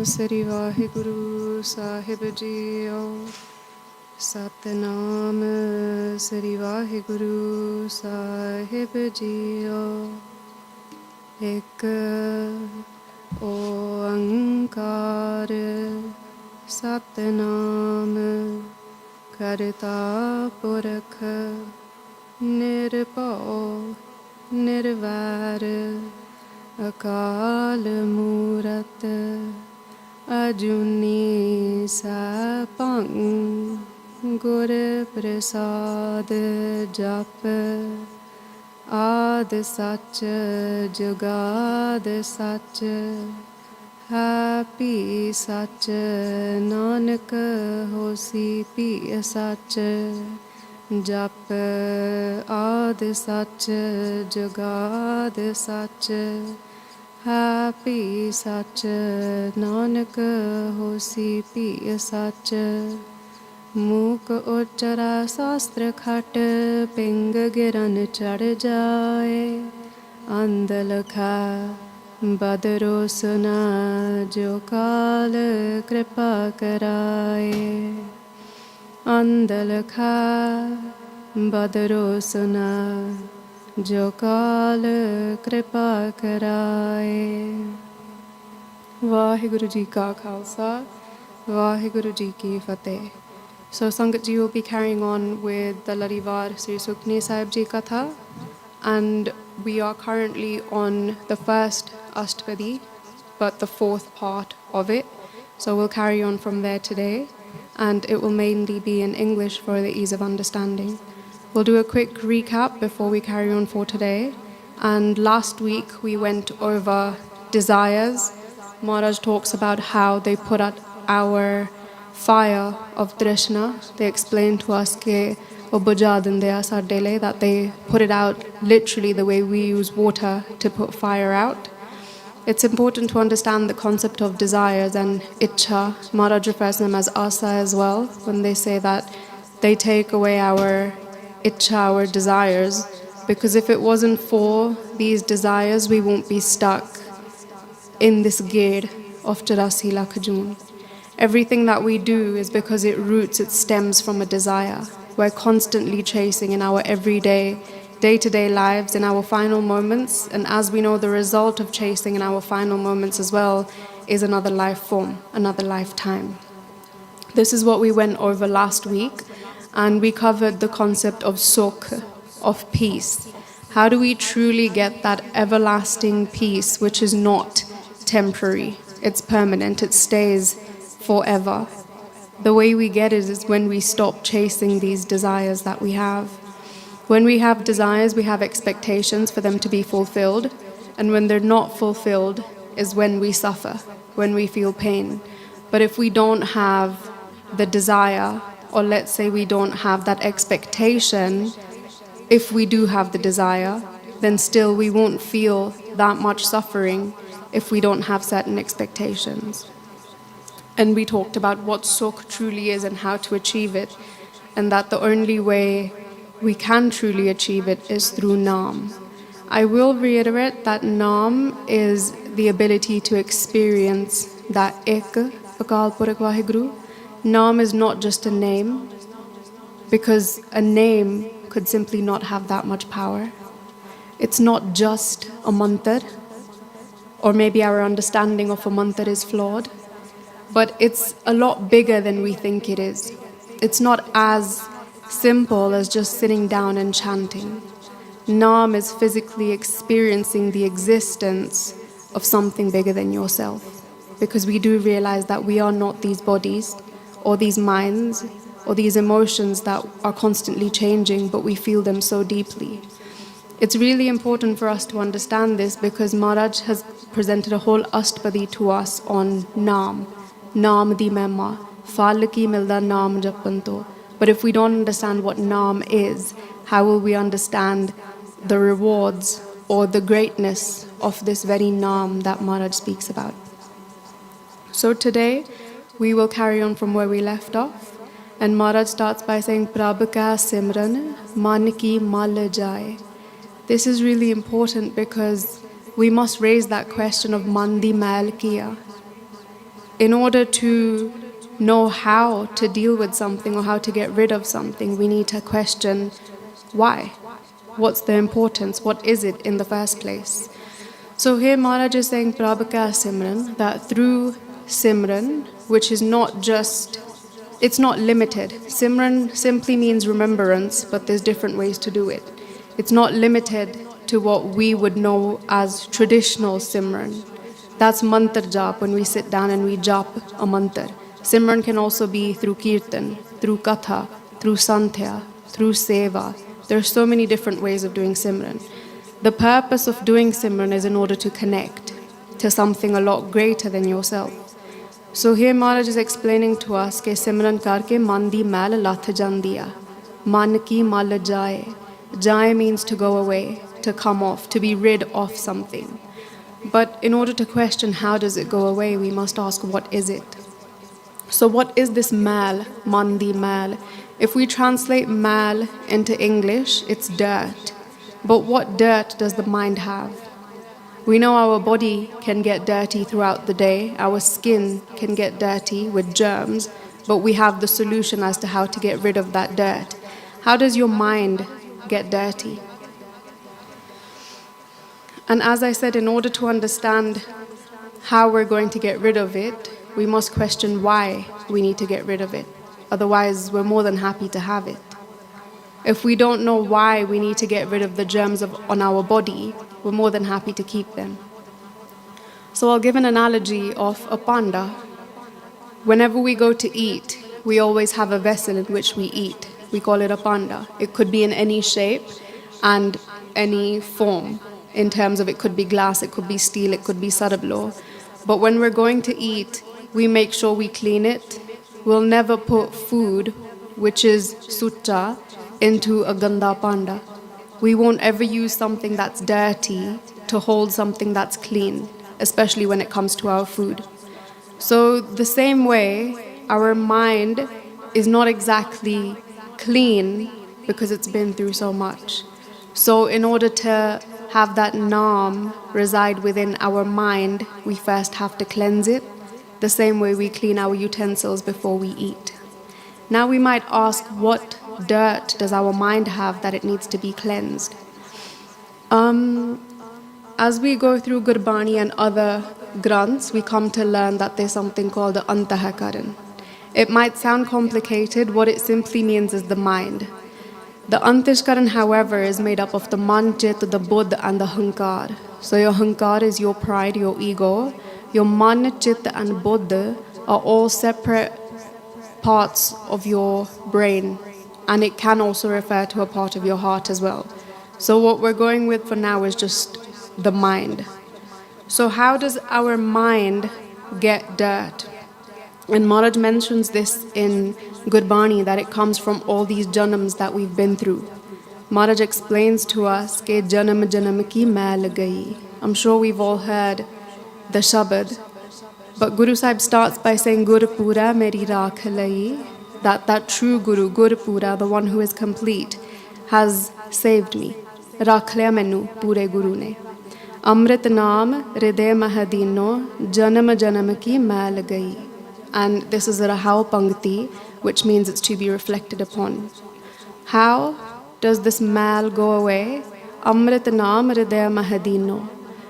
Sri Vaheguru Sahib Jiyo Satnam Sri Vaheguru Sahib Jiyo Ek Oankar Satnam Karta Purakh Nirbhau Nirvair Akal Murat Ajuni Sapang Gur Prasad Jap Ad Sach Jugad Sach Happy Sach Nanak Hosi Pi Sach Jap Ad Sach Jugad Sach Happy Sach Nanak Hosi Pi Sach Muk Uchara Sastra Khat Ping Giran Chad Jaye Andalakha Badro Suna Jo Kal Kripa Karaye Andalakha Badro Suna Jo Kal Kripa Karaye. Vaheguru Ji Ka Khalsa, Vaheguru Ji Ki Fateh. So Sangat Ji will be carrying on with the Larivar Sri Sukhmani Sahib Ji Katha, and we are currently on the first Ashtapadi, but the fourth part of it. So we'll carry on from there today, and it will mainly be in English for the ease of understanding. We'll do a quick recap before we carry on for today. And last week we went over desires. Maharaj talks about how they put out our fire of Drishna. They explained to us that they put it out literally the way we use water to put fire out. It's important to understand the concept of desires and ichcha. Maharaj refers to them as asa as well, when they say that they take away our ichcha, our desires, because if it wasn't for these desires, we won't be stuck in this gate of 84 lakh joon. Everything that we do is because it roots, it stems from a desire. We're constantly chasing in our everyday, day-to-day lives, in our final moments, and as we know, the result of chasing in our final moments as well is another life form, another lifetime. This is what we went over last week, and we covered the concept of sukh, of peace. How do we truly get that everlasting peace which is not temporary? It's permanent, it stays forever. The way we get it is when we stop chasing these desires that we have. When we have desires, we have expectations for them to be fulfilled, and when they're not fulfilled is when we suffer, when we feel pain. But if we don't have the desire, or let's say we don't have that expectation, if we do have the desire, then still we won't feel that much suffering if we don't have certain expectations. And we talked about what sukh truly is and how to achieve it, and that the only way we can truly achieve it is through Naam. I will reiterate that Naam is the ability to experience that Ek Akal Purakh Vaheguru. Naam is not just a name, because a name could simply not have that much power. It's not just a mantra, or maybe our understanding of a mantra is flawed, but it's a lot bigger than we think it is. It's not as simple as just sitting down and chanting. Naam is physically experiencing the existence of something bigger than yourself, because we do realize that we are not these bodies or these minds or these emotions that are constantly changing, but we feel them so deeply. It's really important for us to understand this, because Maharaj has presented a whole Ashtapadi to us on Naam. Naam di mehma, fal ki milda naam japanto. But if we don't understand what Naam is, how will we understand the rewards or the greatness of this very Naam that Maharaj speaks about? So today, we will carry on from where we left off. And Maharaj starts by saying, Prabh ka simran, man ki mal jaye. This is really important, because we must raise that question of man di mal kiya. in order to know how to deal with something or how to get rid of something, we need to question why. What's the importance? What is it in the first place? So here Maharaj is saying Prabhaka Simran, that through Simran, which is not just, it's not limited. Simran simply means remembrance, but there's different ways to do it. It's not limited to what we would know as traditional Simran. That's mantra jap, when we sit down and we jap a mantra. Simran can also be through kirtan, through katha, through santhya, through seva. There are so many different ways of doing Simran. The purpose of doing Simran is in order to connect to something a lot greater than yourself. So here Maharaj is explaining to us that Simran karke man di mail lath jandiya. Man ki mal jaye. Jaye means to go away, to come off, to be rid of something. But in order to question how does it go away, we must ask what is it? So what is this mal, mandi mal? If we translate mal into English, it's dirt. But what dirt does the mind have? We know our body can get dirty throughout the day, our skin can get dirty with germs, but we have the solution as to how to get rid of that dirt. How does your mind get dirty? And as I said, in order to understand how we're going to get rid of it, we must question why we need to get rid of it. Otherwise, we're more than happy to have it. If we don't know why we need to get rid of the germs on our body, we're more than happy to keep them. So I'll give an analogy of a panda. Whenever we go to eat, we always have a vessel in which we eat. We call it a panda. It could be in any shape and any form. In terms of, it could be glass, it could be steel, it could be sarablo. But when we're going to eat, we make sure we clean it. We'll never put food, which is sucha, into a ganda panda. We won't ever use something that's dirty to hold something that's clean, especially when it comes to our food. So the same way, our mind is not exactly clean because it's been through so much. So in order to have that naam reside within our mind, we first have to cleanse it, the same way we clean our utensils before we eat. Now we might ask, what dirt does our mind have that it needs to be cleansed? As we go through Gurbani and other granths, we come to learn that there's something called the antahakaran. It might sound complicated, what it simply means is the mind. The antishkaran, however, is made up of the man, chit, the buddh and the hankar. So your hankar is your pride, your ego. Your man, chit and buddha are all separate parts of your brain, and it can also refer to a part of your heart as well. So what we're going with for now is just the mind. So how does our mind get dirt? And Maharaj mentions this in Gurbani, that it comes from all these janams that we've been through. Maharaj explains to us ke janam janam ki mail gayi. I'm sure we've all heard the shabad, but Guru Sahib starts by saying Gur Pura meri raakh lai, that true Guru, Gur Pura, the one who is complete, has saved me. Rakh liya mainu pure Guru ne. Amrit naam hriday mahadino janam janam ki mail gayi. And this is a Rahao Pangti, which means it's to be reflected upon. How does this mal go away? Amrit naam hriday mahadino.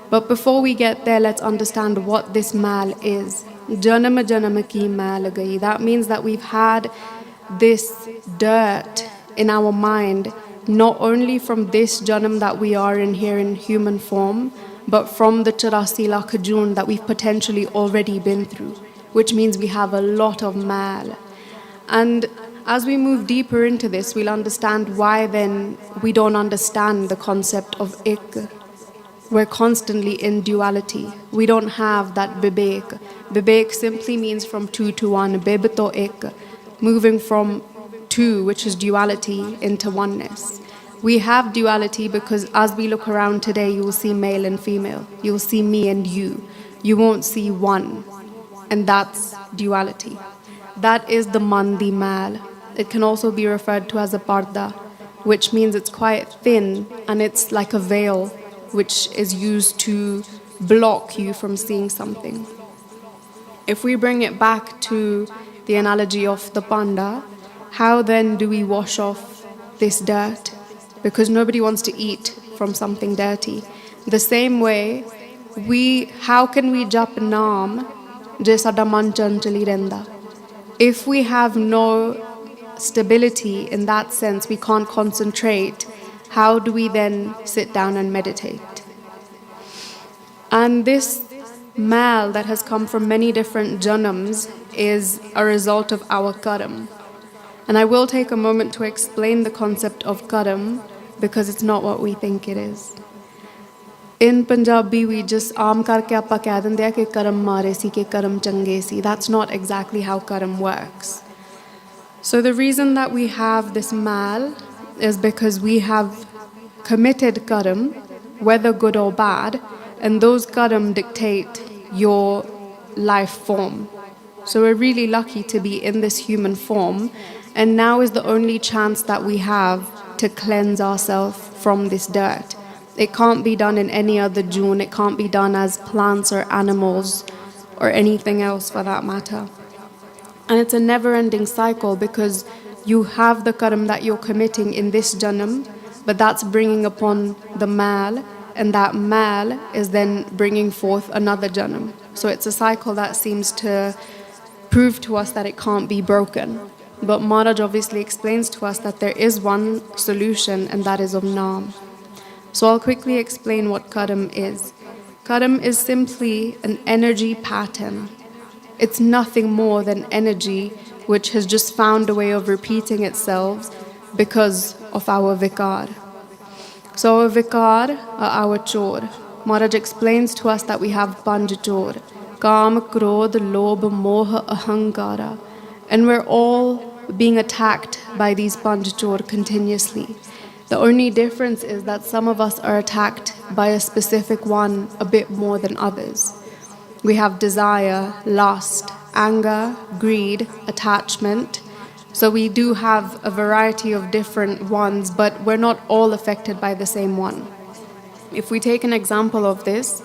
But before we get there, let's understand what this mal is. Janam janam ki mal gayi. That means that we've had this dirt in our mind, not only from this janam that we are in here in human form, but from the 84 lakh joon that we've potentially already been through, which means we have a lot of mal. And as we move deeper into this, we'll understand why then we don't understand the concept of ik. We're constantly in duality. We don't have that bibek. Bibek simply means from two to one, bib to ik, moving from two, which is duality, into oneness. We have duality because as we look around today, you will see male and female. You will see me and you. You won't see one. And that's duality. That is the mandi mal. It can also be referred to as a parda, which means it's quite thin and it's like a veil, which is used to block you from seeing something. If we bring it back to the analogy of the panda, how then do we wash off this dirt? Because nobody wants to eat from something dirty. The same way, how can we jap naam je sada man chanchali renda? If we have no stability in that sense, we can't concentrate, how do we then sit down and meditate? And this mal that has come from many different janams is a result of our karam. And I will take a moment to explain the concept of karam because it's not what we think it is. In Punjabi, we just aam karke aapa keh dende hai ki karam mare si, ki karam change si. That's not exactly how karam works. So the reason that we have this mal is because we have committed karam, whether good or bad, and those karam dictate your life form. So we're really lucky to be in this human form, and now is the only chance that we have to cleanse ourselves from this dirt. It can't be done in any other june, it can't be done as plants or animals or anything else for that matter. And it's a never-ending cycle because you have the karam that you're committing in this janam, but that's bringing upon the mal, and that mal is then bringing forth another janam. So it's a cycle that seems to prove to us that it can't be broken. But Maharaj obviously explains to us that there is one solution, and that is of Naam. So I'll quickly explain what karam is. Karam is simply an energy pattern. It's nothing more than energy which has just found a way of repeating itself because of our vikar. So our vikar are our chor. Maharaj explains to us that we have panj chor. Kam, krodh, lobh, moh, ahankara. And we're all being attacked by these panj chor continuously. The only difference is that some of us are attacked by a specific one a bit more than others. We have desire, lust, anger, greed, attachment. So we do have a variety of different ones, but we're not all affected by the same one. If we take an example of this,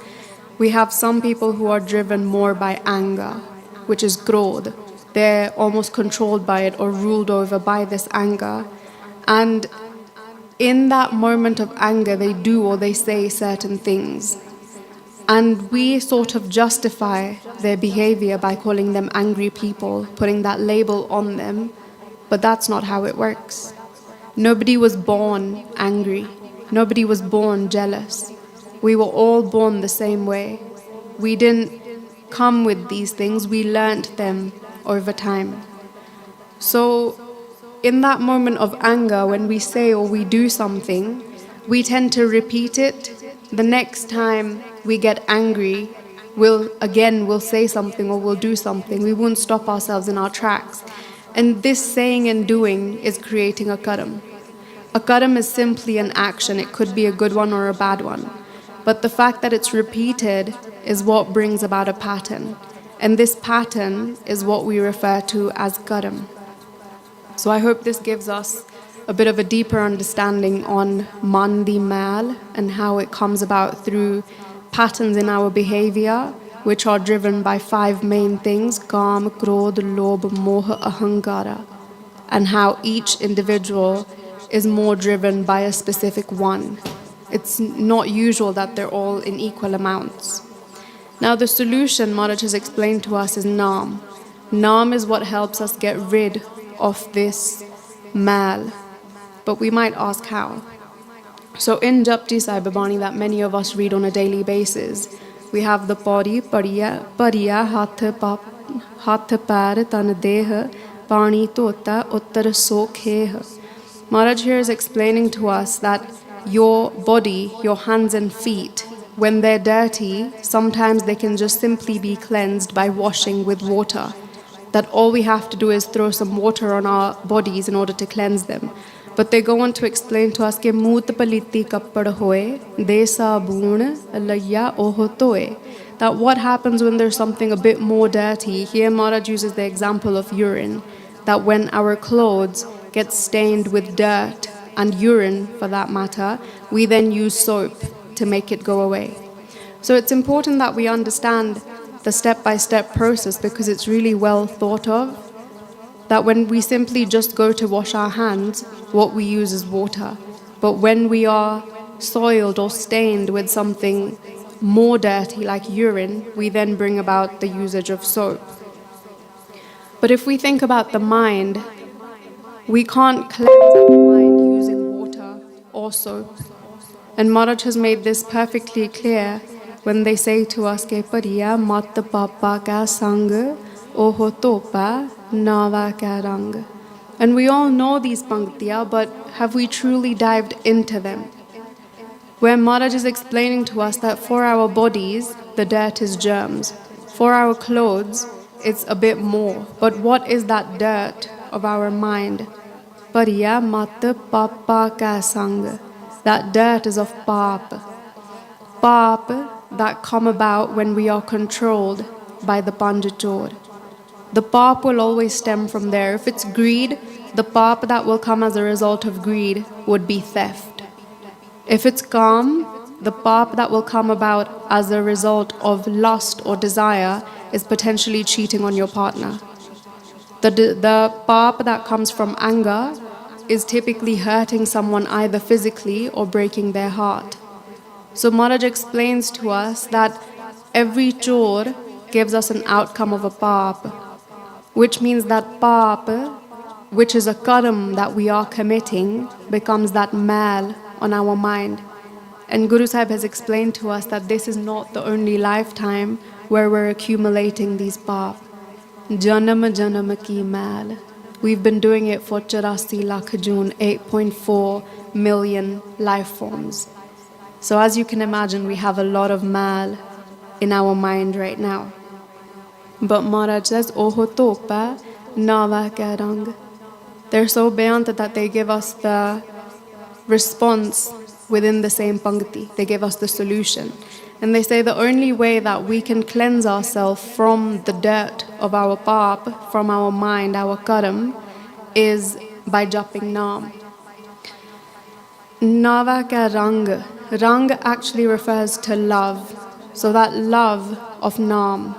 we have some people who are driven more by anger, which is krodh. They're almost controlled by it or ruled over by this anger. And in that moment of anger, they do or they say certain things. And we sort of justify their behavior by calling them angry people, putting that label on them. But that's not how it works. Nobody was born angry. Nobody was born jealous. We were all born the same way. We didn't come with these things. We learnt them over time. So in that moment of anger, when we say or we do something, we tend to repeat it. The next time we get angry, we'll say something or we'll do something. We won't stop ourselves in our tracks. And this saying and doing is creating a karam. A karam is simply an action. It could be a good one or a bad one. But the fact that it's repeated is what brings about a pattern. And this pattern is what we refer to as karam. So I hope this gives us a bit of a deeper understanding on mandi mal and how it comes about through patterns in our behavior, which are driven by 5 main things: kam, krodh, lobh, moh, ahankara, and how each individual is more driven by a specific one. It's not usual that they're all in equal amounts. Now the solution Maharaj has explained to us is Naam. Naam is what helps us get rid of this mal. But we might ask how. So in Japji Sahib Bani that many of us read on a daily basis, we have the Pauri, Pariya, Hath Par, Tan Deh, Pani Tota, Uttar Sokheh. Maharaj here is explaining to us that your body, your hands and feet, when they're dirty, sometimes they can just simply be cleansed by washing with water. That all we have to do is throw some water on our bodies in order to cleanse them. But they go on to explain to us, Moot paliti kappad hoye, de saboon layya oho toye. That what happens when there's something a bit more dirty. Here Maharaj uses the example of urine. That when our clothes get stained with dirt and urine for that matter, we then use soap to make it go away. So it's important that we understand the step-by-step process, because it's really well thought of, that when we simply just go to wash our hands, what we use is water. But when we are soiled or stained with something more dirty like urine, we then bring about the usage of soap. But if we think about the mind, we can't cleanse our mind using water or soap. And Maharaj has made this perfectly clear when they say to us, Ke pariya mat papa ka sang, oho topa nava ka rang. And we all know these panktiya, but have we truly dived into them? Where Maharaj is explaining to us that for our bodies, the dirt is germs. For our clothes, it's a bit more. But what is that dirt of our mind? Pariya mat papa ka sang. That dirt is of paap. Paap that come about when we are controlled by the panchachor. The paap will always stem from there. If it's greed, the paap that will come as a result of greed would be theft. If it's calm, the paap that will come about as a result of lust or desire is potentially cheating on your partner. The paap that comes from anger is typically hurting someone either physically or breaking their heart. So Maharaj explains to us that every chore gives us an outcome of a paap, which means that paap, which is a karam that we are committing, becomes that mal on our mind. And Guru Sahib has explained to us that this is not the only lifetime where we're accumulating these paap. Janam janam ki mal. We've been doing it for 84 lakh June, 8.4 million life forms. So as you can imagine, we have a lot of mal in our mind right now. But Maharaj says, Oho topa nava ka rang. They're so bayant that they give us the response within the same pankti. They give us the solution. And they say the only way that we can cleanse ourselves from the dirt of our paap, from our mind, our karam, is by japping Naam. Nava ka rang. Rang actually refers to love. So that love of Naam.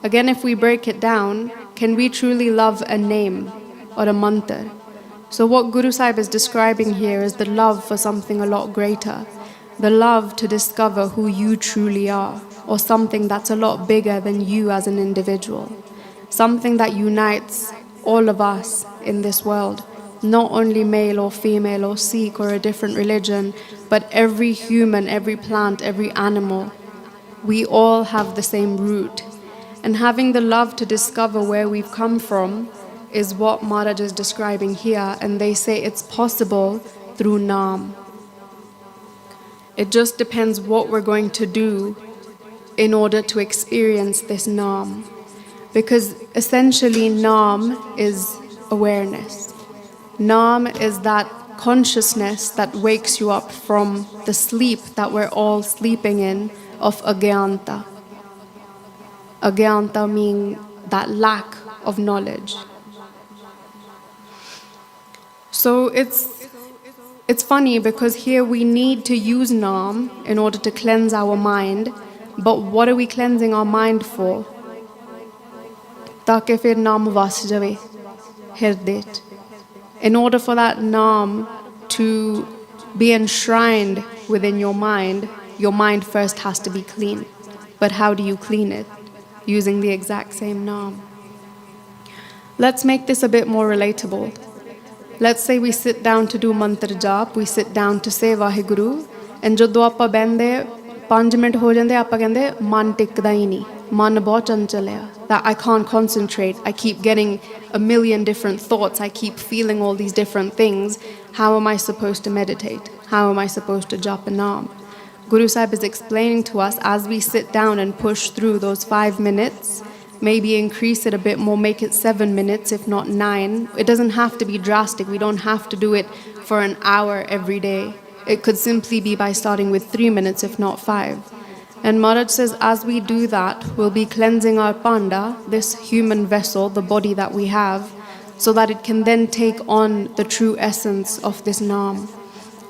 Again, if we break it down, can we truly love a name or a mantra? So what Guru Sahib is describing here is the love for something a lot greater. The love to discover who you truly are, or something that's a lot bigger than you as an individual. Something that unites all of us in this world, not only male or female or Sikh or a different religion, but every human, every plant, every animal. We all have the same root. And having the love to discover where we've come from is what Maharaj is describing here, and they say it's possible through Naam. It just depends what we're going to do in order to experience this Naam. Because essentially Naam is awareness. Naam is that consciousness that wakes you up from the sleep that we're all sleeping in of agyanta. Agyanta meaning that lack of knowledge. So it's funny because here we need to use Naam in order to cleanse our mind, but what are we cleansing our mind for? Taake fir Naam vas jave hirde. In order for that Naam to be enshrined within your mind first has to be clean. But how do you clean it? Using the exact same Naam. Let's make this a bit more relatable. Let's say we sit down to do mantra jap, we sit down to say Vaheguru, and jadoo aapa bende 5 minute ho jande aapa kende man tikda hi nahi, man bahut chanchal hai, that I can't concentrate, I keep getting a million different thoughts, I keep feeling all these different things. How am I supposed to meditate? How am I supposed to jap a Naam? Guru Sahib is explaining to us, as we sit down and push through those 5 minutes, maybe increase it a bit more, make it 7 minutes, if not 9. It doesn't have to be drastic. We don't have to do it for an hour every day. It could simply be by starting with 3 minutes, if not 5. And Maharaj says, as we do that, we'll be cleansing our panda, this human vessel, the body that we have, so that it can then take on the true essence of this Naam,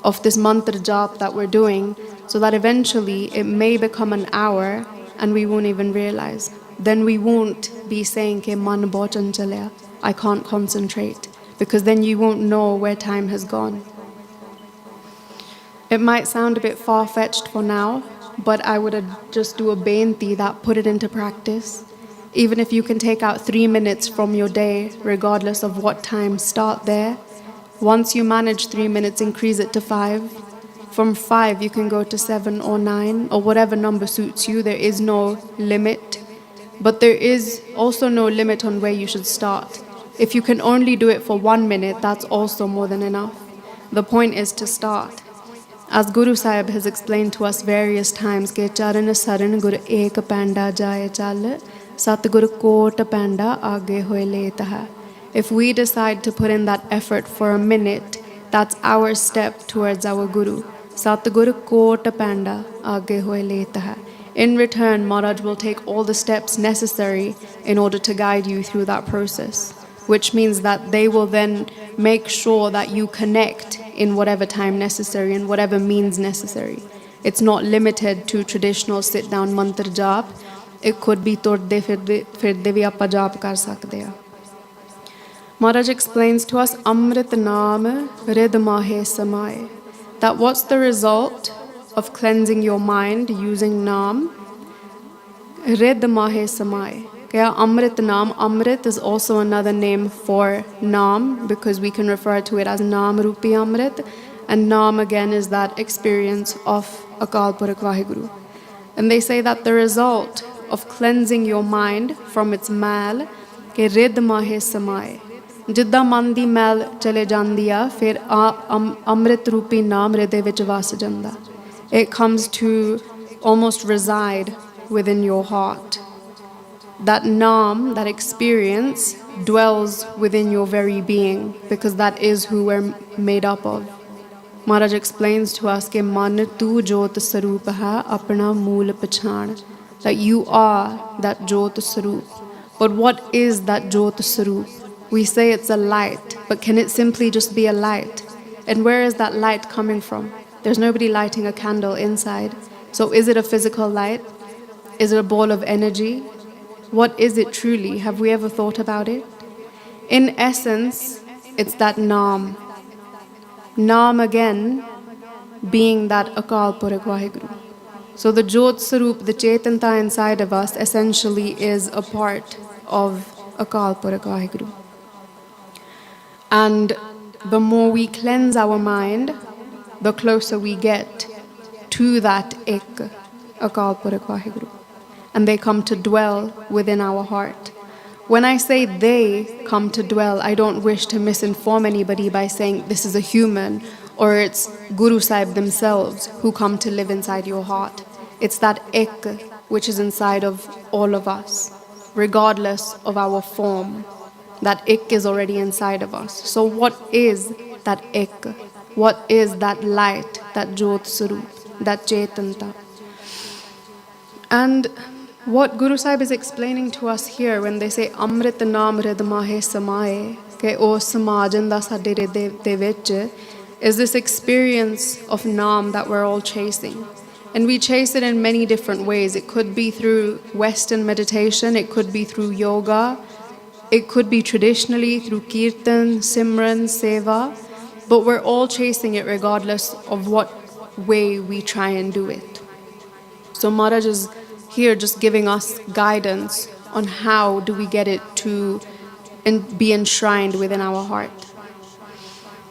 of this mantra jap that we're doing, so that eventually it may become an hour and we won't even realize. then we won't be saying ke man bahut chanchal hai, I can't concentrate, because then you won't know where time has gone. It might sound a bit far-fetched for now, but I would just do a beinti that put it into practice. Even if you can take out 3 minutes from your day, regardless of what time, start there. Once you manage 3 minutes, increase it to 5. From 5, you can go to 7 or 9, or whatever number suits you. There is no limit. But there is also no limit on where you should start. If you can only do it for 1 minute, that's also more than enough. The point is to start. As Guru Sahib has explained to us various times, ke charan saran gur ek panda jaye chal, sat gur kot panda aage hoye leta hai. If we decide to put in that effort for a minute, that's our step towards our Guru. Sat gur kot panda aage hoye leta hai. In return, Maharaj will take all the steps necessary in order to guide you through that process, which means that they will then make sure that you connect in whatever time necessary and whatever means necessary. It's not limited to traditional sit-down mantra jap. It could be turde firde vi aapa jap kar sakde ha. Maharaj explains to us, Amrit naam rid mahe samaye, that what's the result of cleansing your mind using naam? Rid mahe samaye. Yeah, Amrit Naam. Amrit is also another name for Naam, because we can refer to it as Naam Rupi Amrit. And Naam again is that experience of Akal Purakh Vaheguru. And they say that the result of cleansing your mind from its mal, ke rid mahe samaye. Jidda man di mal chale jandi a, fir Amrit Rupi Naam ridde vich vas janda. It comes to almost reside within your heart. That naam, that experience, dwells within your very being, because that is who we're made up of. Maharaj explains to us ke man tu jot saroop hai apna mool pachan, that you are that jot saroop. But what is that jot saroop? We say it's a light, but can it simply just be a light? And where is that light coming from? There's nobody lighting a candle inside. So is it a physical light? Is it a ball of energy? What is it truly? Have we ever thought about it? In essence, it's that Naam. Naam again being that Akal Purakh Vaheguru. So the Jot Sarup, the Chetanta inside of us, essentially is a part of Akal Purakh Vaheguru. And the more we cleanse our mind, the closer we get to that Ek, Akal Purakh Vaheguru. And they come to dwell within our heart. When I say they come to dwell, I don't wish to misinform anybody by saying this is a human or it's Guru Sahib themselves who come to live inside your heart. It's that ek which is inside of all of us, regardless of our form. That ik is already inside of us. So what is that ik? What is that light, that Jot Sarup, that Chetanta? And what Guru Sahib is explaining to us here when they say Amrit Naam Rid Mahe Samaye, ke o samajan da sade de vich, is this experience of Naam that we're all chasing. And we chase it in many different ways. It could be through Western meditation, it could be through yoga, it could be traditionally through Kirtan, Simran, Seva, but we're all chasing it regardless of what way we try and do it. So Maharaj is here just giving us guidance on how do we get it to be enshrined within our heart.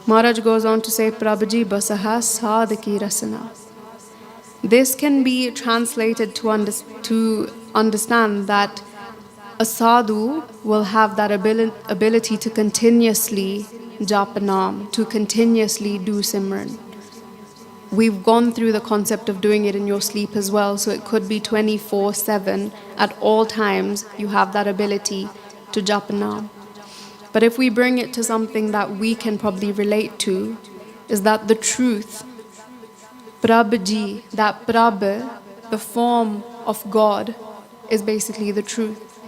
Maharaj goes on to say, Prabhuji basaha sadhaki rasana. This can be translated to understand that a sadhu will have that ability to continuously japa naam, to continuously do simran. We've gone through the concept of doing it in your sleep as well, so it could be 24/7. At all times, you have that ability to japa naam. But if we bring it to something that we can probably relate to, is that the truth, Prabhuji, that Prabhu, the form of God, is basically the truth.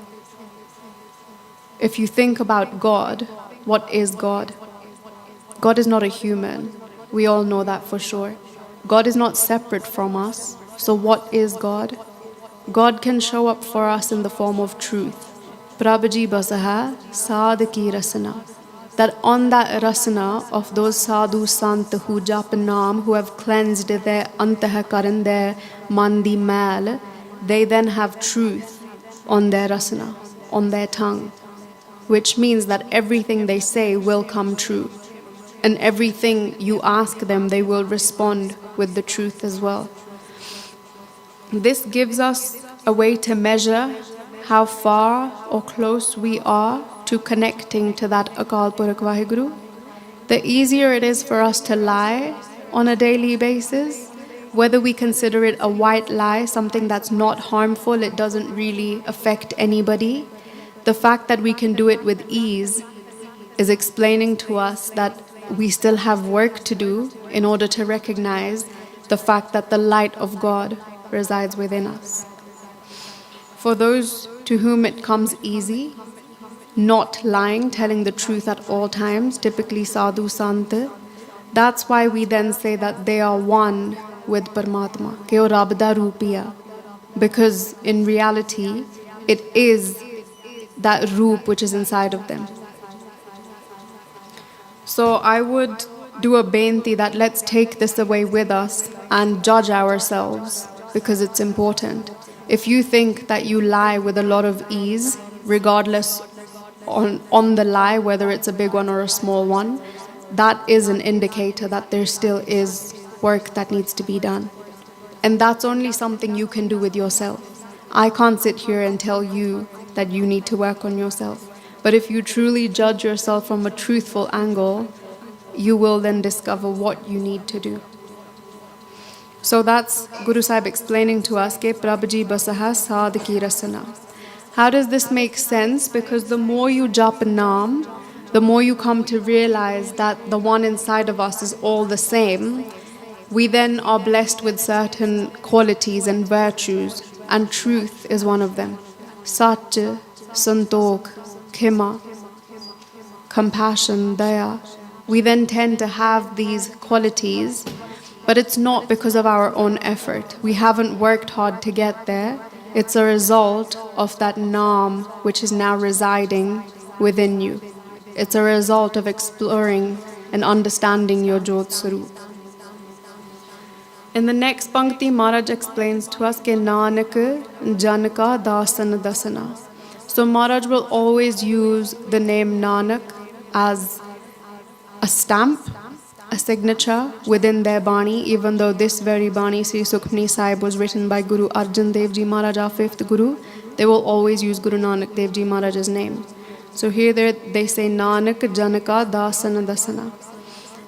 If you think about God, what is God? God is not a human. We all know that for sure. God is not separate from us. So what is God? God can show up for us in the form of truth. Prabhuji basaha sadh ki rasana. That on that rasana of those sadhu sant who jap naam, who have cleansed their antahakaran, their mandi mal, they then have truth on their rasana, on their tongue, which means that everything they say will come true. And everything you ask them, they will respond with the truth as well. This gives us a way to measure how far or close we are to connecting to that Akal Purakh Vaheguru. The easier it is for us to lie on a daily basis, whether we consider it a white lie, something that's not harmful, it doesn't really affect anybody. The fact that we can do it with ease is explaining to us that we still have work to do in order to recognize the fact that the light of God resides within us. For those to whom it comes easy, not lying, telling the truth at all times, typically sadhu sant, that's why we then say that they are one with Paramatma, ke o Rab da Roopiya, because in reality it is that roop which is inside of them. So I would do a benti that let's take this away with us and judge ourselves, because it's important. If you think that you lie with a lot of ease, regardless on the lie, whether it's a big one or a small one, that is an indicator that there still is work that needs to be done. And that's only something you can do with yourself. I can't sit here and tell you that you need to work on yourself. But if you truly judge yourself from a truthful angle, you will then discover what you need to do. So that's Guru Sahib explaining to us, ke Prabhuji basaha sadh ki rasana. How does this make sense? Because the more you jap naam, the more you come to realize that the one inside of us is all the same. We then are blessed with certain qualities and virtues, and truth is one of them. Sach, santokh, khima, compassion, daya. We then tend to have these qualities, but it's not because of our own effort. We haven't worked hard to get there. It's a result of that naam which is now residing within you. It's a result of exploring and understanding your Jot Sarup. In the next Pankti, Maharaj explains to us ke Nanak Janaka Dasan Dasana. So Maharaj will always use the name Nanak as a stamp, a signature within their Bani, even though this very Bani, Sri Sukhmani Sahib, was written by Guru Arjan Dev Ji Maharaj, our fifth Guru. They will always use Guru Nanak Dev Ji Maharaj's name. So here they say Nanak Janaka Dasana Dasana.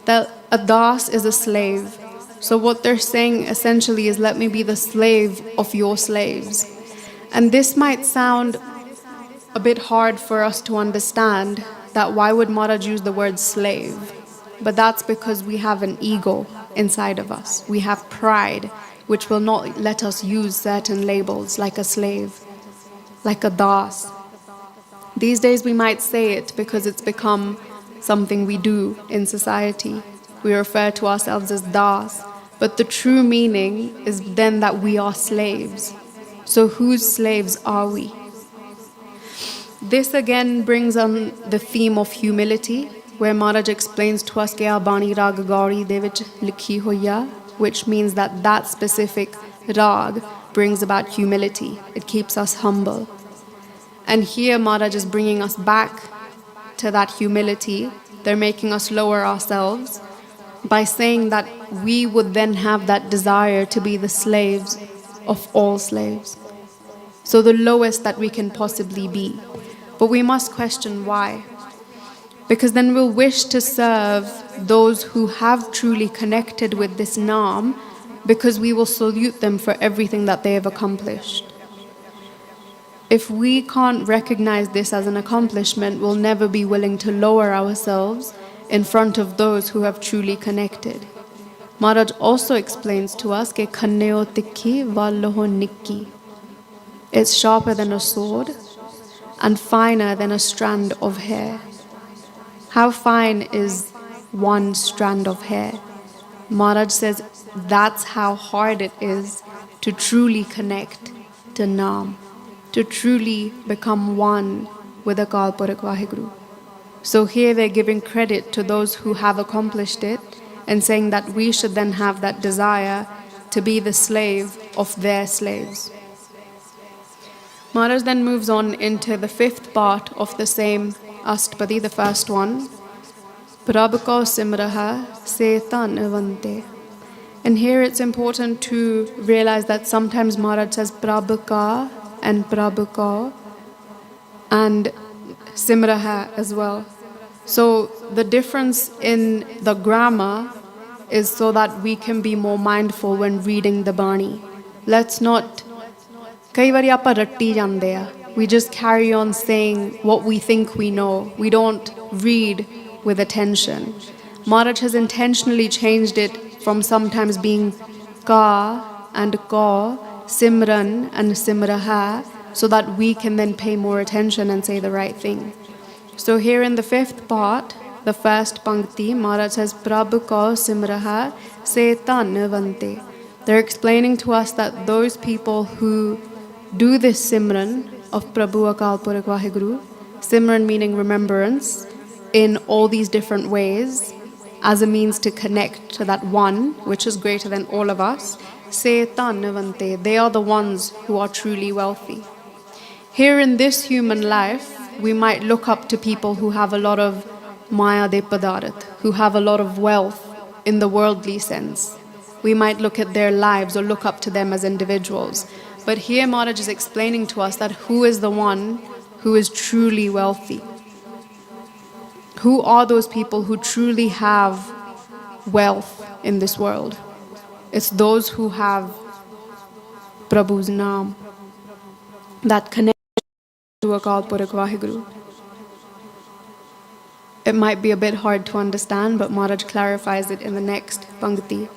That a das is a slave. So what they're saying essentially is, let me be the slave of your slaves. And this might sound a bit hard for us to understand, that why would Maharaj use the word slave? But that's because we have an ego inside of us. We have pride, which will not let us use certain labels like a slave, like a das. These days we might say it because it's become something we do in society. We refer to ourselves as das. But the true meaning is then that we are slaves. So whose slaves are we? This again brings on the theme of humility, where Maharaj explains to us ke Bani Rag Gauri de vich likhi hoya, which means that that specific rag brings about humility. It keeps us humble. And here Maharaj is bringing us back to that humility. They're making us lower ourselves by saying that we would then have that desire to be the slaves of all slaves. So the lowest that we can possibly be. But we must question why. Because then we'll wish to serve those who have truly connected with this Naam, because we will salute them for everything that they have accomplished. If we can't recognize this as an accomplishment, we'll never be willing to lower ourselves in front of those who have truly connected. Maharaj also explains to us ke khanneo tikhi valloho nikki. It's sharper than a sword and finer than a strand of hair. How fine is one strand of hair? Maharaj says that's how hard it is to truly connect to Naam, to truly become one with Akal Purakh Vaheguru. So here they're giving credit to those who have accomplished it and saying that we should then have that desire to be the slave of their slaves. Maharaj then moves on into the fifth part of the same Astapadi, the first one. Prabh ko simraha se tan avante. And here it's important to realize that sometimes Maharaj says Prabh ka and Prabh ko and simraha as well. So the difference in the grammar is so that we can be more mindful when reading the Bani. Let's not ਕਈ ਵਾਰੀ ਆਪਾਂ ਰੱਟੀ ਜਾਂਦੇ ਆ. We just carry on saying what we think we know. We don't read with attention. Maharaj has intentionally changed it from sometimes being ka and ko, simran and simraha, so that we can then pay more attention and say the right thing. So here in the fifth part, the first pankti, Maharaj says, Prabh ko simraha se tan vante. They're explaining to us that those people who do this simran of Prabhu Akal Purakh Vaheguru, simran meaning remembrance, in all these different ways, as a means to connect to that one, which is greater than all of us, se tan vante. They are the ones who are truly wealthy. Here in this human life, we might look up to people who have a lot of maya de padarat, who have a lot of wealth in the worldly sense. We might look at their lives or look up to them as individuals. But here Maharaj is explaining to us that who is the one who is truly wealthy? Who are those people who truly have wealth in this world? It's those who have Prabhu's Naam, that connect to Akal Purakh Vaheguru. It might be a bit hard to understand, but Maharaj clarifies it in the next Pankti.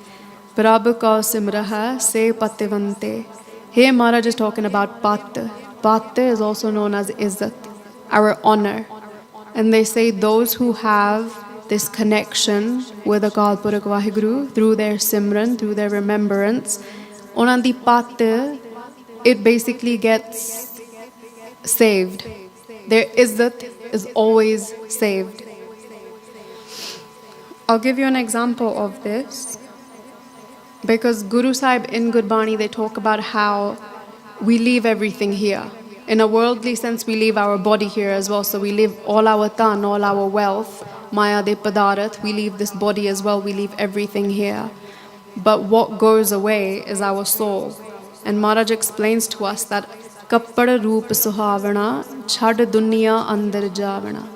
Prabh ka simraha se pativante. Here Maharaj is talking about Pat. Pat is also known as Izzat, our honor. And they say those who have this connection with Akal Purakh Vaheguru through their simran, through their remembrance, Onan di Pat, it basically gets saved. Their Izzat is always saved. I'll give you an example of this. Because Guru Sahib in Gurbani, they talk about how we leave everything here. In a worldly sense, we leave our body here as well. So we leave all our tan, all our wealth, maya de padarat. We leave this body as well. We leave everything here. But what goes away is our soul. And Maharaj explains to us that kappad roop suhavana, chhad dunya andar javana.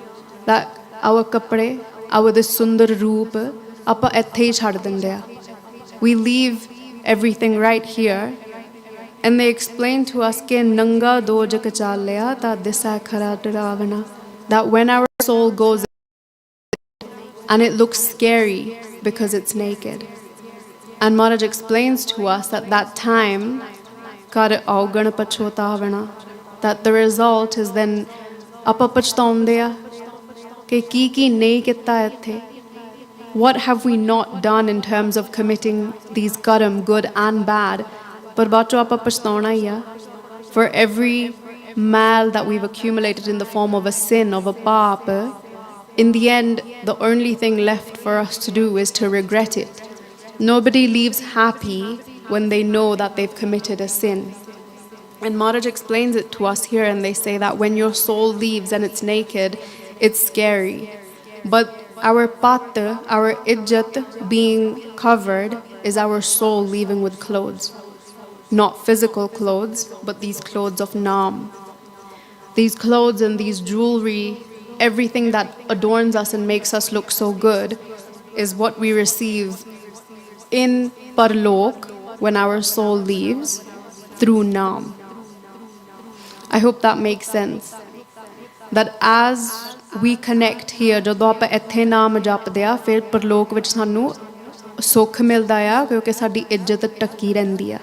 That our kappade, our this sundar roop, apa etthe hi chhad dinde. We leave everything right here, and they explain to us ke nanga dojak chalya ta disa khara daravana, that when our soul goes and it looks scary because it's naked. And Maharaj explains to us at that time kar augana pachotavana, that the result is then apa pachtaundeya ke ki nahi kitta itthe. What have we not done in terms of committing these karam, good and bad? Par bacho apa pachtauna hi hai. For every mal that we've accumulated in the form of a sin, of a paap, in the end, the only thing left for us to do is to regret it. Nobody leaves happy when they know that they've committed a sin. And Maharaj explains it to us here, and they say that when your soul leaves and it's naked, it's scary. But our pat, our ijjat being covered is our soul leaving with clothes. Not physical clothes, but these clothes of Naam. These clothes and these jewelry, everything that adorns us and makes us look so good is what we receive in Parlok when our soul leaves through Naam. I hope that makes sense. That as we connect here, ਜਦੋਂ ਆਪਾਂ ਇੱਥੇ ਨਾਮ ਜਪਦੇ ਆ, ਫਿਰ ਪਰਲੋਕ ਵਿੱਚ ਸਾਨੂੰ ਸੁੱਖ ਮਿਲਦਾ ਆ ਕਿਉਂਕਿ ਸਾਡੀ ਇੱਜ਼ਤ ਟੱਕੀ ਰਹਿੰਦੀ ਆ.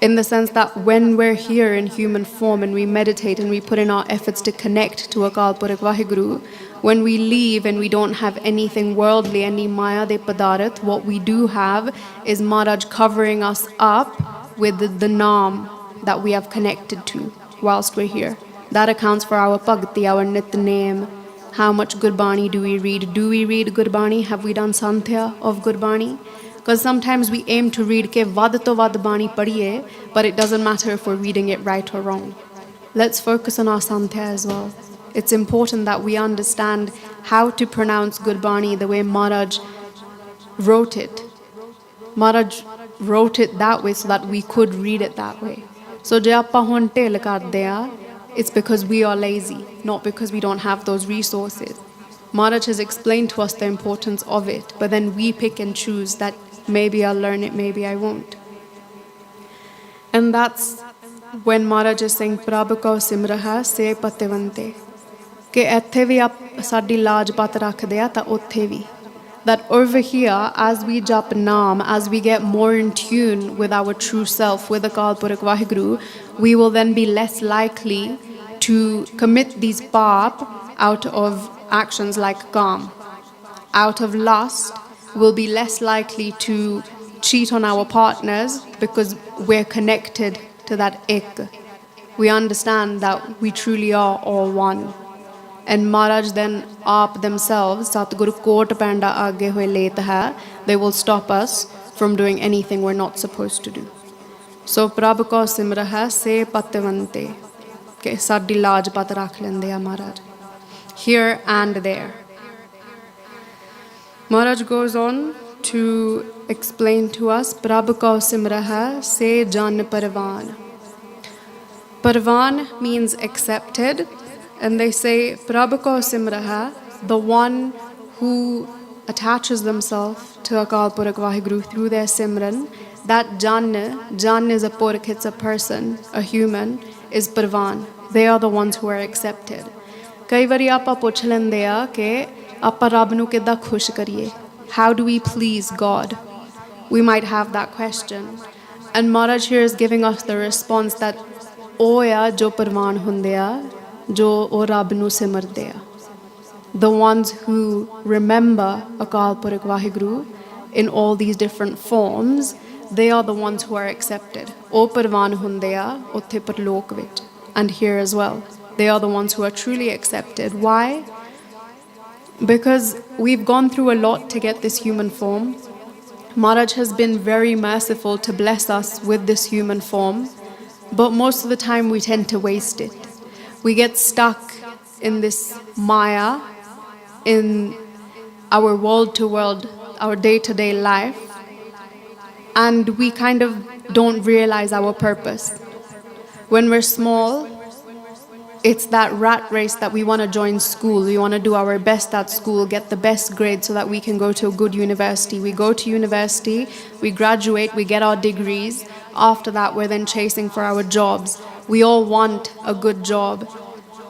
In the sense that when we're here in human form and we meditate and we put in our efforts to connect to Akal Purakh Vaheguru, when we leave and we don't have anything worldly, any maya de padarat, what we do have is Maharaj covering us up with the naam that we have connected to whilst we're here. That accounts for our bhakti, our nitnem. How much Gurbani do we read? Do we read Gurbani? Have we done Santhya of Gurbani? Because sometimes we aim to read ke vad to vad bani padhiye, but it doesn't matter if we're reading it right or wrong. Let's focus on our Santhya as well. It's important that we understand how to pronounce Gurbani the way Maharaj wrote it. Maharaj wrote it that way so that we could read it that way. So je aapa hun tel karde aa, it's because we are lazy, not because we don't have those resources. Maharaj has explained to us the importance of it, but then we pick and choose that maybe I'll learn it, maybe I won't. And that's when Maharaj is saying, Prabhu ko simraha se patevante. Ke ethe vi aap sadi laaj pat rakhde aa ta othe vi. That over here, as we jap naam, as we get more in tune with our true self, with Akal Purakh Vaheguru, we will then be less likely to commit these paap out of actions like kaam. Out of lust, we'll be less likely to cheat on our partners because we're connected to that ek. We understand that we truly are all one. And Maharaj then aap themselves, Satguru Kot Panda Aage Hoye Let Hai, they will stop us from doing anything we're not supposed to do. So Prabhu ko simraha se patavante. Okay, sadi laaj pat rakh lende hai Maharaj. Here and there. Maharaj goes on to explain to us, Prabhu ko simraha se jan parvan. Parvan means accepted. And they say, Prabhu ko simraha, the one who attaches themselves to Akal Purakh Vaheguru through their simran, that Jan is a Purakh, it's a person, a human, is Parvan. They are the ones who are accepted. Kai vari aapa puch lende aa ke aapa Rab nu kidda khush kariye. How do we please God? We might have that question. And Maharaj here is giving us the response that oya jo Parvan hunde aa, jo o Rab nu simarde aa. The ones who remember Akal Purakh Vaheguru in all these different forms, they are the ones who are accepted. O Parvan hunde aa, utthe parlok vich. And here as well. They are the ones who are truly accepted. Why? Because we've gone through a lot to get this human form. Maharaj has been very merciful to bless us with this human form. But most of the time we tend to waste it. We get stuck in this maya, in our world-to-world, our day-to-day life, and we kind of don't realize our purpose. When we're small, it's that rat race that we want to join school. We want to do our best at school, get the best grade so that we can go to a good university. We go to university, we graduate, we get our degrees. After that, we're then chasing for our jobs. We all want a good job.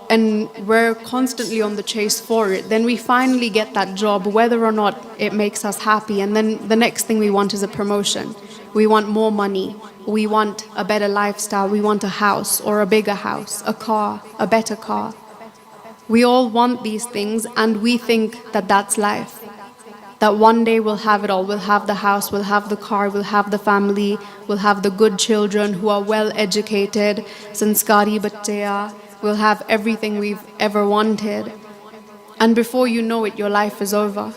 And we're constantly on the chase for it. Then we finally get that job, whether or not it makes us happy. And then the next thing we want is a promotion. We want more money. We want a better lifestyle. We want a house or a bigger house, a car, a better car. We all want these things and we think that that's life. That one day we'll have it all. We'll have the house, we'll have the car, we'll have the family, we'll have the good children who are well educated, sanskari bachche. We'll have everything we've ever wanted. And before you know it, your life is over.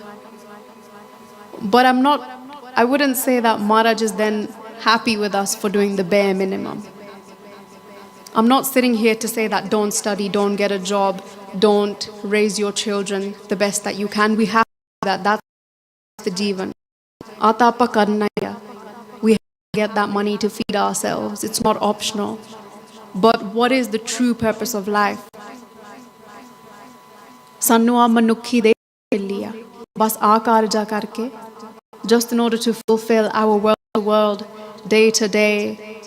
But I wouldn't say that Maharaj is then happy with us for doing the bare minimum. I'm not sitting here to say that don't study, don't get a job, don't raise your children the best that you can. We have that. That's the jivan. Atapa karna hai. We have to get that money to feed ourselves. It's not optional. But what is the true purpose of life? Sanu aa manukhi de liya. Bas aa karja karke. Just in order to fulfill our world-to-world, day-to-day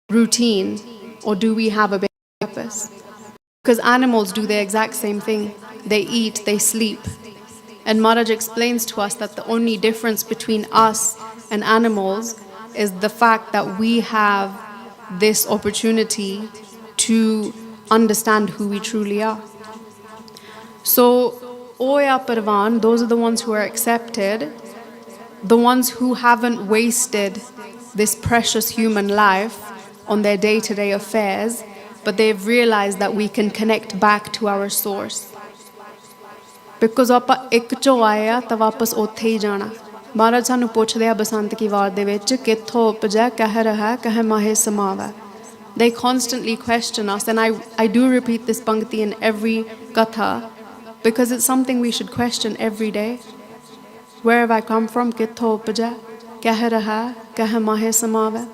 routine, or do we have a bigger purpose? Because animals do the exact same thing. They eat, they sleep. And Maharaj explains to us that the only difference between us and animals is the fact that we have this opportunity to understand who we truly are. So, Oya Parvan, those are the ones who are accepted, the ones who haven't wasted this precious human life on their day-to-day affairs, but they've realized that we can connect back to our source. Because ਆਪਾਂ ਇੱਕ ਚੋਂ ਆਏ ਆ ਤਾਂ ਵਾਪਸ ਉੱਥੇ ਹੀ ਜਾਣਾ। ਮਹਾਰਾਜ ਸਾਨੂੰ ਪੁੱਛਦੇ ਆ ਬਸੰਤ ਕੀ ਵਾਰ ਦੇ ਵਿੱਚ ਕਿੱਥੋਂ ਉਪਜੈ ਕਹਿ ਰਹਾ ਕਹਿ ਮਾਹੇ ਸਮਾਵੈ। They constantly question us, and I do repeat this pankti in every katha because it's something we should question every day. Where have I come from? Kittho upajai? Keh raha? Keh mahe samave?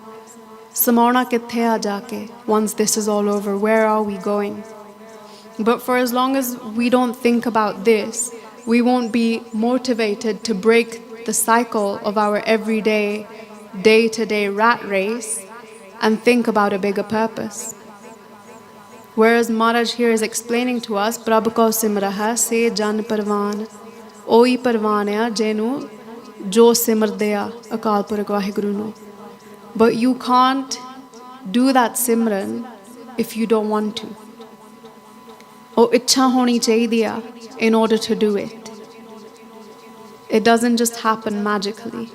Samauna kitthe aa jaake? Once this is all over, where are we going? But for as long as we don't think about this, we won't be motivated to break the cycle of our everyday, day-to-day rat race and think about a bigger purpose. Whereas Maharaj here is explaining to us, Prabhu ko simraha se jan parvan. Oi parvan hai jenu jo simrde a Akal Purakh Vaheguru nu. But you can't do that simran if you don't want to. Oh, ichha honi chahidi in order to do it. It doesn't just happen magically.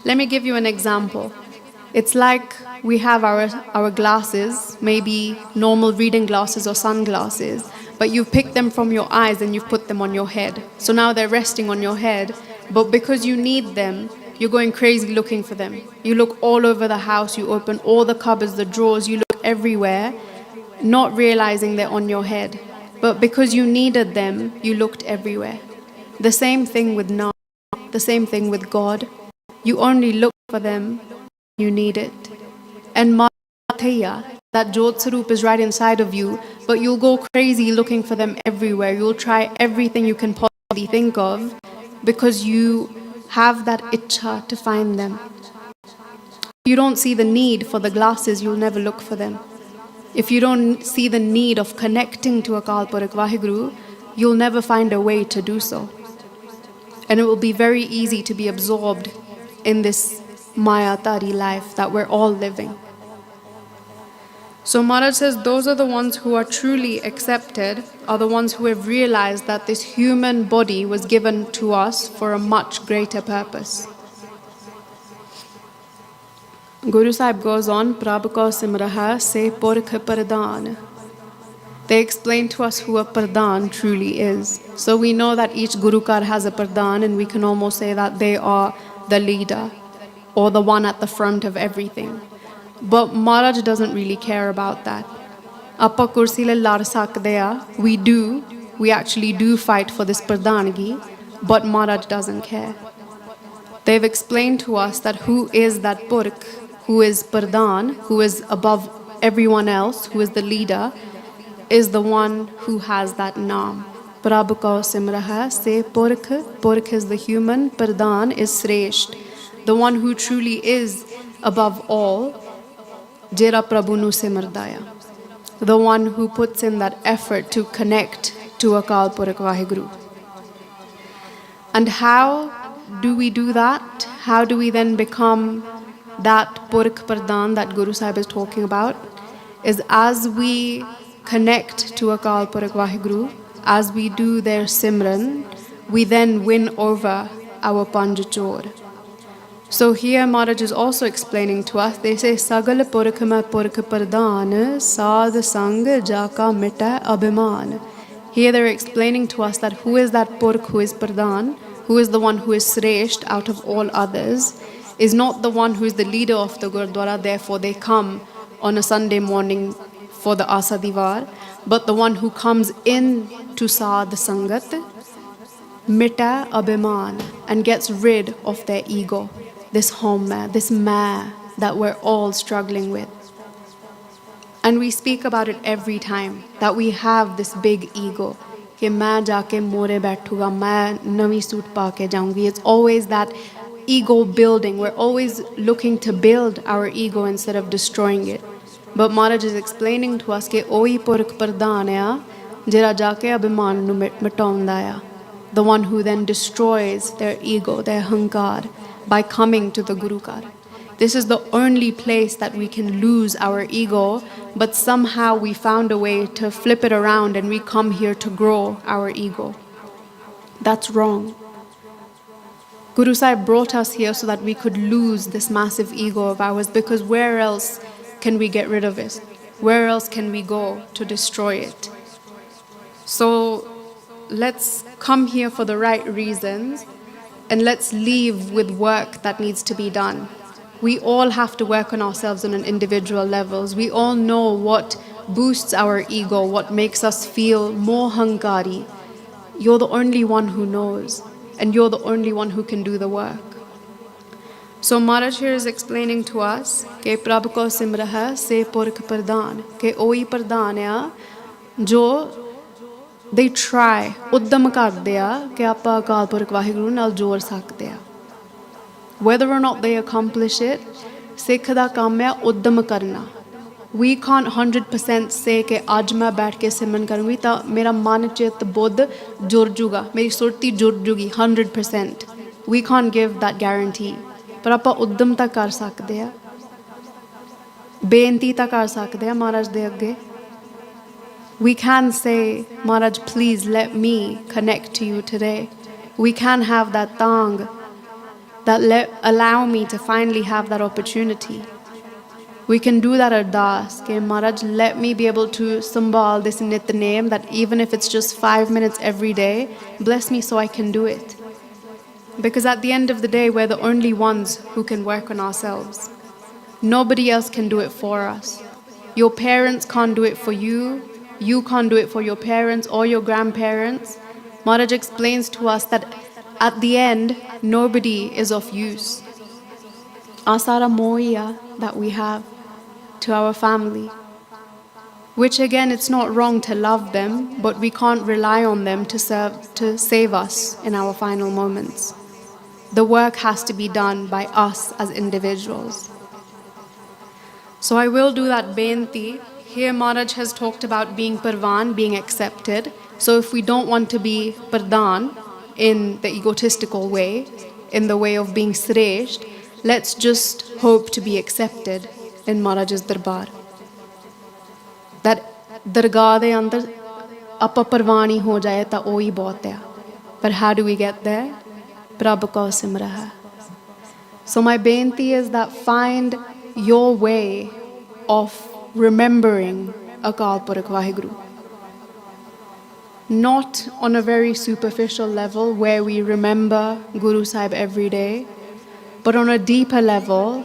Let me give you an example. It's like we have our glasses, maybe normal reading glasses or sunglasses, but you've picked them from your eyes and you've put them on your head. So now they're resting on your head, but because you need them, you're going crazy looking for them. You look all over the house, you open all the cupboards, the drawers, you look everywhere, not realizing they're on your head. But because you needed them, you looked everywhere. The same thing with Nam, the same thing with God. You only look for them, you need it. And Mathaya, that Jot Sarup is right inside of you, but you'll go crazy looking for them everywhere. You'll try everything you can possibly think of because you have that itcha to find them. If you don't see the need for the glasses, you'll never look for them. If you don't see the need of connecting to Akal Purakh Vaheguru, you'll never find a way to do so. And it will be very easy to be absorbed in this Mayatari life that we're all living. So Maharaj says those are the ones who are truly accepted, are the ones who have realized that this human body was given to us for a much greater purpose. Guru Sahib goes on, Prabhu ko simraha se purkh pradhan. They explain to us who a pradhan truly is. So we know that each Gurukar has a pradhan, and we can almost say that they are the leader or the one at the front of everything. But Maharaj doesn't really care about that. Appa kursi le lar sakde a. We actually do fight for this pradhangi, but Maharaj doesn't care. They've explained to us that who is that Purkh, who is Pradhan, who is above everyone else, who is the leader, is the one who has that naam. Prabhu ko simraha se Purkh. Purkh is the human, Pradhan is Sresht, the one who truly is above all. Jera Prabhu nu simardaya, the one who puts in that effort to connect to Akal Purakh Vaheguru. And how do we do that? How do we then become that Purkh Pradhan that Guru Sahib is talking about? Is as we connect to Akal Purakh Vaheguru, as we do their Simran, we then win over our Panjachor. So here Maharaj is also explaining to us, they say, Sagal Purkh mein Purkh Pradhan, Sad Sang Jaka Mita Abhiman. Here they're explaining to us that who is that Purkh who is Pradhan, who is the one who is Sresht out of all others, is not the one who is the leader of the Gurdwara, therefore they come on a Sunday morning for the Asa Divar, but the one who comes in to Sad Sangat, Mita Abhiman, and gets rid of their ego. This homa, this ma that we're all struggling with. And we speak about it every time, that we have this big ego. Ki main jaake more baithuga, main navi suit pa ke jaungi. It's always that ego building. We're always looking to build our ego instead of destroying it. But Maharaj is explaining to us that oi Purkh Pradhan hai, jera jaake abhiman nu mitaunda hai. The one who then destroys their ego, their hankar, by coming to the Gurukar. This is the only place that we can lose our ego, but somehow we found a way to flip it around and we come here to grow our ego. That's wrong. Guru Sahib brought us here so that we could lose this massive ego of ours, because where else can we get rid of it? Where else can we go to destroy it? So let's come here for the right reasons, and let's leave with work that needs to be done. We all have to work on ourselves on an individual levels. We all know what boosts our ego, what makes us feel more hankari. You're the only one who knows, and you're the only one who can do the work. So Maharaj here is explaining to us कि प्रभु को सिमरह से पुरख प्रदान कि ओही प्रदान आ जो they try उद्दम करदे आ कि आपां अकाल पुरख वाहिगुरू नाल जोड़ सकदे आ. Whether or not they accomplish it, Sikh दा काम है उद्दम करना. We can't 100% say कि आज मैं बैठ के सिमरन करूँगी तो मेरा मन चित्त बुद्ध जुड़ जूगा, मेरी सुरती जुड़ जूगी 100%. We can't give that guarantee. पर आपां उद्दम तां कर सकदे आ, बेनती तां कर सकदे आ महाराज दे अग्गे. We can say, Maharaj, please let me connect to you today. We can have that tang that allow me to finally have that opportunity. We can do that ardas, okay, Maharaj, let me be able to sambal this nitnem, that even if it's just 5 minutes every day, bless me so I can do it. Because at the end of the day, we're the only ones who can work on ourselves. Nobody else can do it for us. Your parents can't do it for you. You can't do it for your parents or your grandparents. Maharaj explains to us that at the end, nobody is of use. Asara moya that we have to our family, which again, it's not wrong to love them, but we can't rely on them to save us in our final moments. The work has to be done by us as individuals. So I will do that benti. Here Maharaj has talked about being parvan, being accepted. So if we don't want to be pardhan in the egotistical way, in the way of being sresht, let's just hope to be accepted in Maharaj's darbar. That dargah de andar apa parvani ho jaye ta ohi bahut hai. But how do we get there? Prabhu ko simrah. So my benti is that find your way of remembering Akal Purakh Vaheguru. Not on a very superficial level where we remember Guru Sahib every day, but on a deeper level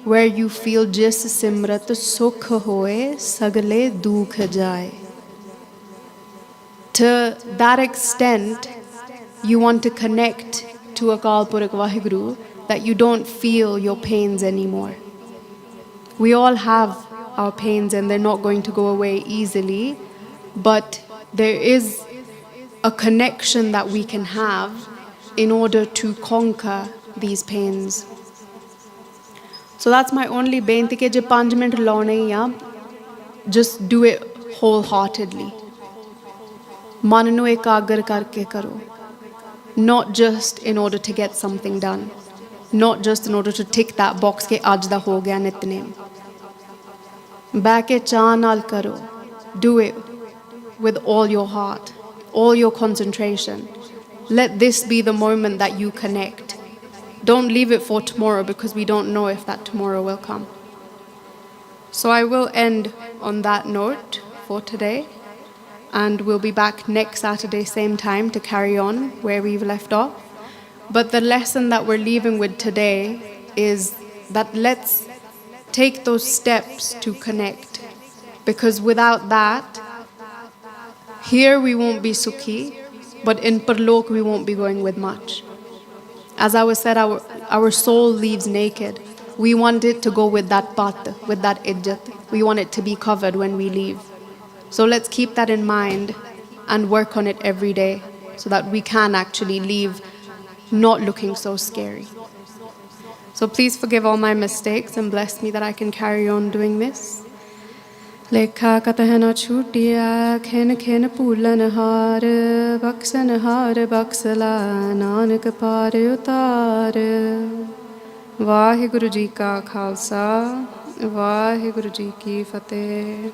where you feel jis simrat sukh hoye sagale dukh jaye. To that extent, you want to connect to Akal Purakh Vaheguru that you don't feel your pains anymore. We all have our pains and they're not going to go away easily, but there is a connection that we can have in order to conquer these pains. So that's my only benti ke je 5 minute laune ya, just do it wholeheartedly. Man nu ekagar karke karo. Not just in order to get something done, not just in order to tick that box ke aaj da ho gaya nitnem. Back ke cha naal karo. Do it with all your heart, all your concentration. Let this be the moment that you connect. Don't leave it for tomorrow because we don't know if that tomorrow will come. So I will end on that note for today, and we'll be back next Saturday same time to carry on where we've left off. But the lesson that we're leaving with today is that let's take those steps to connect, because without that, here we won't be sukhi, but in Parlok we won't be going with much. As I was said, our soul leaves naked. We want it to go with that pat, with that ijjat. We want it to be covered when we leave. So let's keep that in mind and work on it every day so that we can actually leave not looking so scary. So please forgive all my mistakes and bless me that I can carry on doing this. Lekha katahana chutiya khen khen poolan har baksan har baksala nanak par utar. Vaheguru ji ka khalsa, Vaheguru ji ki fateh.